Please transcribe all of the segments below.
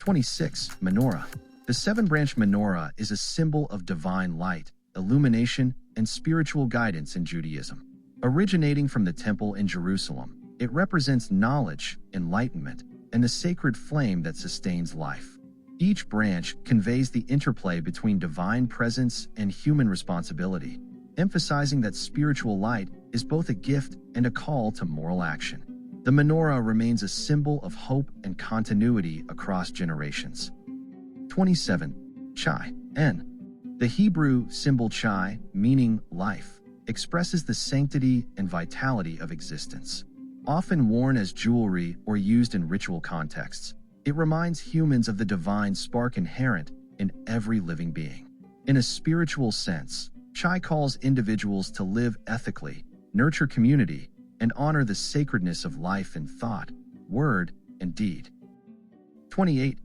26. Menorah. The seven-branch menorah is a symbol of divine light, illumination, and spiritual guidance in Judaism. Originating from the temple in Jerusalem, it represents knowledge, enlightenment, and the sacred flame that sustains life. Each branch conveys the interplay between divine presence and human responsibility, emphasizing that spiritual light is both a gift and a call to moral action. The menorah remains a symbol of hope and continuity across generations. 27. Chai. N. The Hebrew symbol chai, meaning life, expresses the sanctity and vitality of existence. Often worn as jewelry or used in ritual contexts, it reminds humans of the divine spark inherent in every living being. In a spiritual sense, chai calls individuals to live ethically, nurture community, and honor the sacredness of life in thought, word, and deed. 28.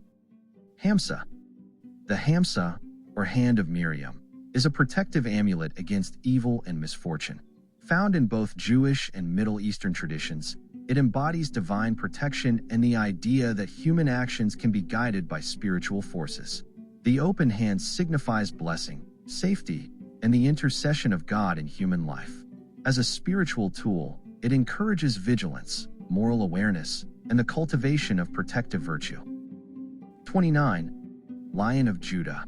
Hamsa. The Hamsa, or Hand of Miriam, is a protective amulet against evil and misfortune. Found in both Jewish and Middle Eastern traditions, it embodies divine protection and the idea that human actions can be guided by spiritual forces. The open hand signifies blessing, safety, and the intercession of God in human life. As a spiritual tool, it encourages vigilance, moral awareness, and the cultivation of protective virtue. 29. Lion of Judah.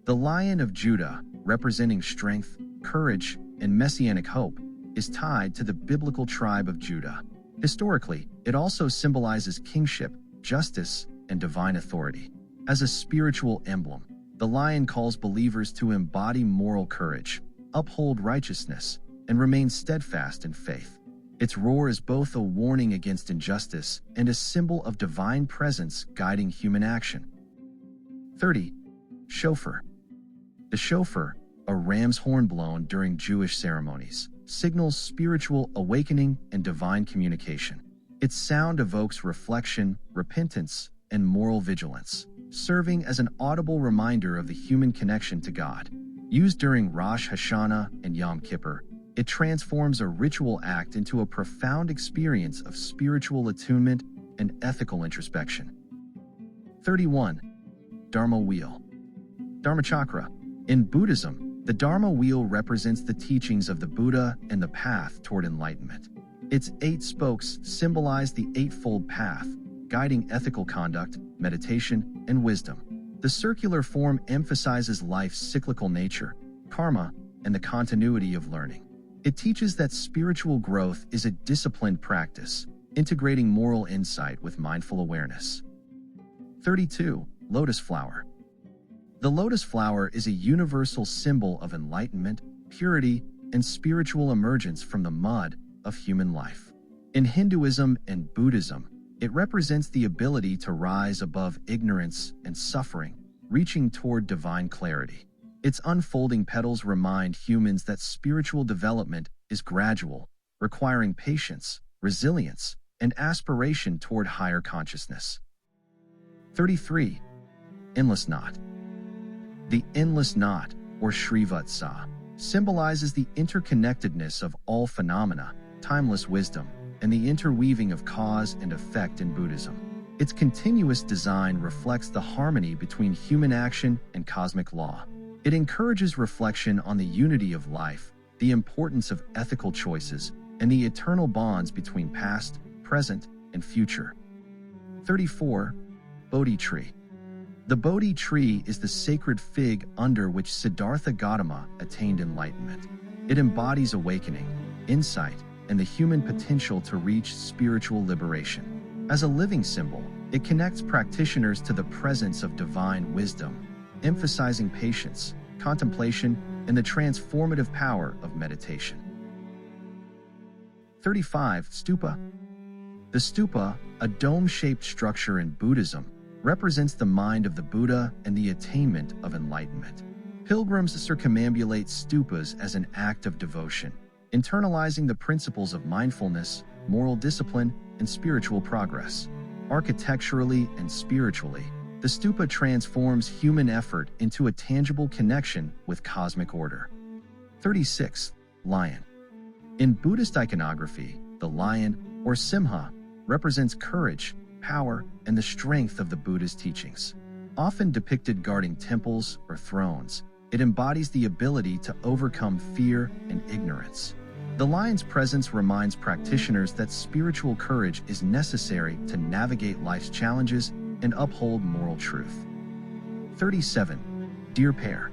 The Lion of Judah, representing strength, courage, and messianic hope, is tied to the biblical tribe of Judah. Historically, it also symbolizes kingship, justice, and divine authority. As a spiritual emblem, the lion calls believers to embody moral courage, uphold righteousness, and remain steadfast in faith. Its roar is both a warning against injustice and a symbol of divine presence guiding human action. 30. Shofar. The shofar, a ram's horn blown during Jewish ceremonies, signals spiritual awakening and divine communication. Its sound evokes reflection, repentance, and moral vigilance, serving as an audible reminder of the human connection to God. Used during Rosh Hashanah and Yom Kippur, it transforms a ritual act into a profound experience of spiritual attunement and ethical introspection. 31. Dharma Wheel. Dharmachakra. In Buddhism, the Dharma Wheel represents the teachings of the Buddha and the path toward enlightenment. Its 8 spokes symbolize the eightfold path, guiding ethical conduct, meditation, and wisdom. The circular form emphasizes life's cyclical nature, karma, and the continuity of learning. It teaches that spiritual growth is a disciplined practice, integrating moral insight with mindful awareness. 32. Lotus flower. The lotus flower is a universal symbol of enlightenment, purity, and spiritual emergence from the mud of human life. In Hinduism and Buddhism, it represents the ability to rise above ignorance and suffering, reaching toward divine clarity. Its unfolding petals remind humans that spiritual development is gradual, requiring patience, resilience, and aspiration toward higher consciousness. 33. Endless Knot. The endless knot, or Srivatsa, symbolizes the interconnectedness of all phenomena, timeless wisdom, and the interweaving of cause and effect in Buddhism. Its continuous design reflects the harmony between human action and cosmic law. It encourages reflection on the unity of life, the importance of ethical choices, and the eternal bonds between past, present, and future. 34. Bodhi tree. The Bodhi tree is the sacred fig under which Siddhartha Gautama attained enlightenment. It embodies awakening, insight, and the human potential to reach spiritual liberation. As a living symbol, it connects practitioners to the presence of divine wisdom, emphasizing patience, contemplation, and the transformative power of meditation. 35. Stupa. The stupa, a dome-shaped structure in Buddhism, represents the mind of the Buddha and the attainment of enlightenment. Pilgrims circumambulate stupas as an act of devotion, internalizing the principles of mindfulness, moral discipline, and spiritual progress. Architecturally and spiritually, the stupa transforms human effort into a tangible connection with cosmic order. 36. Lion. In Buddhist iconography, the lion, or simha, represents courage, power, and the strength of the Buddha's teachings. Often depicted guarding temples or thrones, it embodies the ability to overcome fear and ignorance. The lion's presence reminds practitioners that spiritual courage is necessary to navigate life's challenges and uphold moral truth. 37. Deer Pair.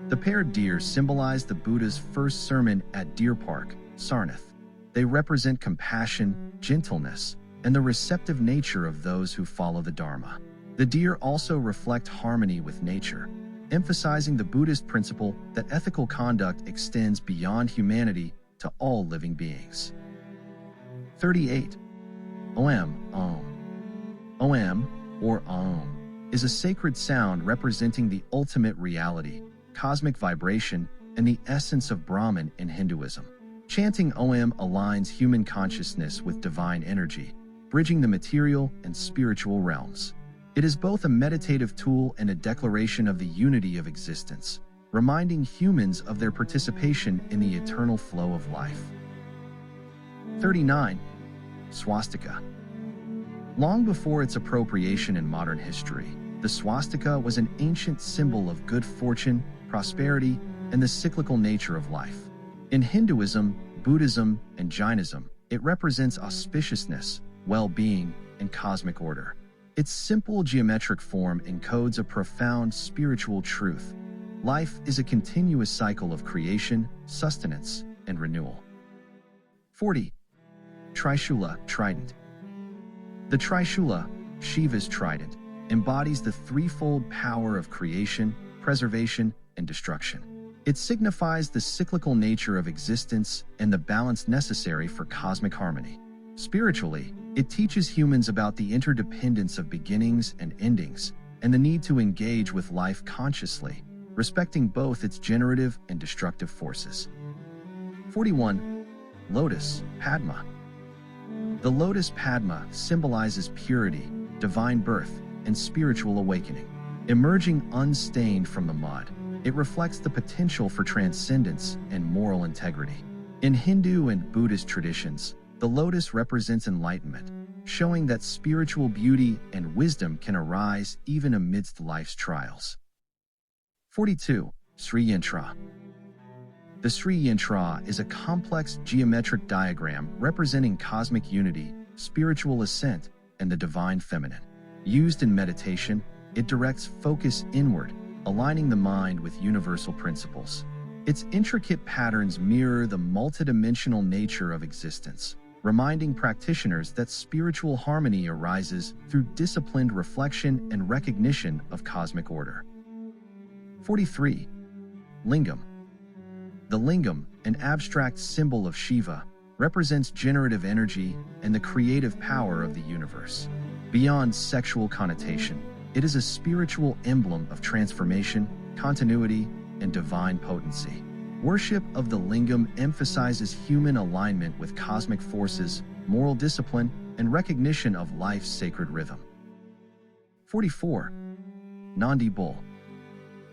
The paired deer symbolize the Buddha's first sermon at Deer Park, Sarnath. They represent compassion, gentleness, and the receptive nature of those who follow the Dharma. The deer also reflect harmony with nature, emphasizing the Buddhist principle that ethical conduct extends beyond humanity to all living beings. 38. Om. Om, or Aum, is a sacred sound representing the ultimate reality, cosmic vibration, and the essence of Brahman in Hinduism. Chanting Om aligns human consciousness with divine energy, bridging the material and spiritual realms. It is both a meditative tool and a declaration of the unity of existence, reminding humans of their participation in the eternal flow of life. 39. Swastika. Long before its appropriation in modern history, the swastika was an ancient symbol of good fortune, prosperity, and the cyclical nature of life. In Hinduism, Buddhism, and Jainism, it represents auspiciousness, well-being, and cosmic order. Its simple geometric form encodes a profound spiritual truth. Life is a continuous cycle of creation, sustenance, and renewal. 40. Trishula, Trident. The Trishula, Shiva's trident, embodies the threefold power of creation, preservation, and destruction. It signifies the cyclical nature of existence and the balance necessary for cosmic harmony. Spiritually, it teaches humans about the interdependence of beginnings and endings, and the need to engage with life consciously, respecting both its generative and destructive forces. 41. Lotus, Padma. The lotus Padma symbolizes purity, divine birth, and spiritual awakening. Emerging unstained from the mud, it reflects the potential for transcendence and moral integrity. In Hindu and Buddhist traditions, the lotus represents enlightenment, showing that spiritual beauty and wisdom can arise even amidst life's trials. 42. Sri Yantra. The Sri Yantra is a complex geometric diagram representing cosmic unity, spiritual ascent, and the divine feminine. Used in meditation, it directs focus inward, aligning the mind with universal principles. Its intricate patterns mirror the multidimensional nature of existence, reminding practitioners that spiritual harmony arises through disciplined reflection and recognition of cosmic order. 43. Lingam. The lingam, an abstract symbol of Shiva, represents generative energy and the creative power of the universe. Beyond sexual connotation, it is a spiritual emblem of transformation, continuity, and divine potency. Worship of the lingam emphasizes human alignment with cosmic forces, moral discipline, and recognition of life's sacred rhythm. 44. Nandi Bull.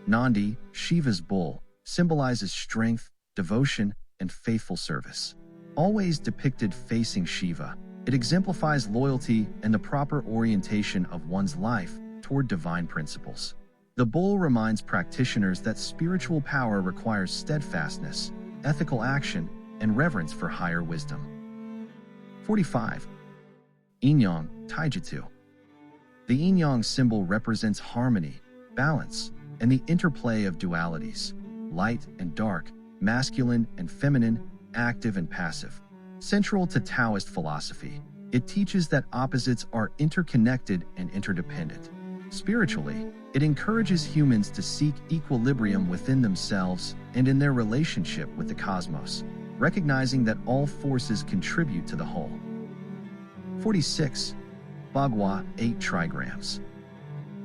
Nandi, Shiva's bull, symbolizes strength, devotion, and faithful service. Always depicted facing Shiva, it exemplifies loyalty and the proper orientation of one's life toward divine principles. The bull reminds practitioners that spiritual power requires steadfastness, ethical action, and reverence for higher wisdom. 45. Yin-yang, Taijutsu. The yin-yang symbol represents harmony, balance, and the interplay of dualities, light and dark, masculine and feminine, active and passive. Central to Taoist philosophy, it teaches that opposites are interconnected and interdependent. Spiritually, it encourages humans to seek equilibrium within themselves and in their relationship with the cosmos, recognizing that all forces contribute to the whole. 46. Bhagwa, 8 trigrams.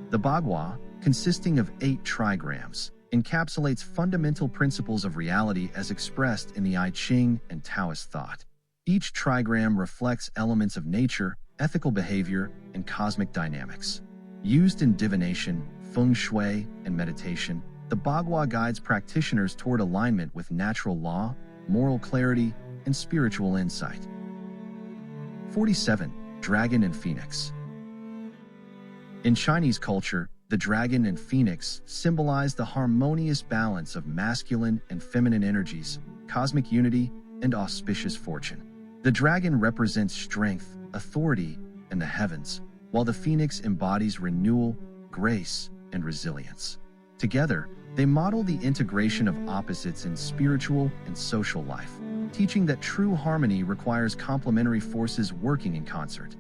The Bhagwa, consisting of 8 trigrams, encapsulates fundamental principles of reality as expressed in the I Ching and Taoist thought. Each trigram reflects elements of nature, ethical behavior, and cosmic dynamics. Used in divination, feng shui, and meditation, the Bhagwa guides practitioners toward alignment with natural law, moral clarity, and spiritual insight. 47. Dragon and Phoenix. In Chinese culture, the dragon and phoenix symbolize the harmonious balance of masculine and feminine energies, cosmic unity, and auspicious fortune. The dragon represents strength, authority, and the heavens, while the phoenix embodies renewal, grace, and resilience. Together, they model the integration of opposites in spiritual and social life, teaching that true harmony requires complementary forces working in concert.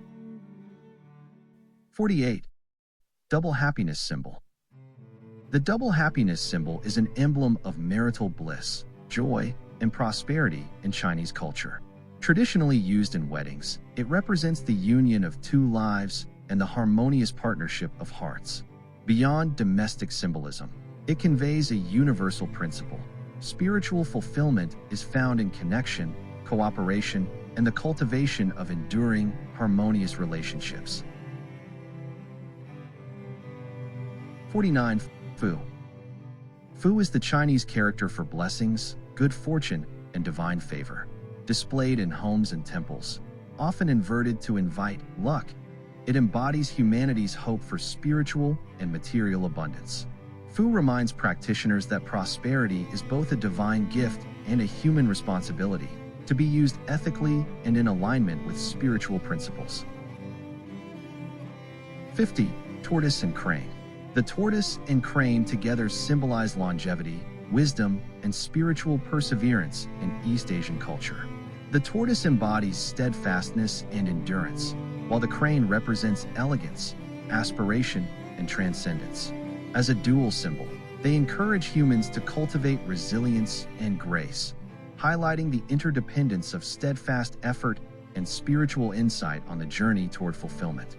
48. Double happiness symbol. The double happiness symbol is an emblem of marital bliss, joy, and prosperity in Chinese culture. Traditionally used in weddings, it represents the union of two lives and the harmonious partnership of hearts. Beyond domestic symbolism, it conveys a universal principle. Spiritual fulfillment is found in connection, cooperation, and the cultivation of enduring, harmonious relationships. 49. Fu. Fu is the Chinese character for blessings, good fortune, and divine favor. Displayed in homes and temples, often inverted to invite luck, it embodies humanity's hope for spiritual and material abundance. Fu reminds practitioners that prosperity is both a divine gift and a human responsibility, to be used ethically and in alignment with spiritual principles. 50. Tortoise and crane. The tortoise and crane together symbolize longevity, wisdom, and spiritual perseverance in East Asian culture. The tortoise embodies steadfastness and endurance, while the crane represents elegance, aspiration, and transcendence. As a dual symbol, they encourage humans to cultivate resilience and grace, highlighting the interdependence of steadfast effort and spiritual insight on the journey toward fulfillment.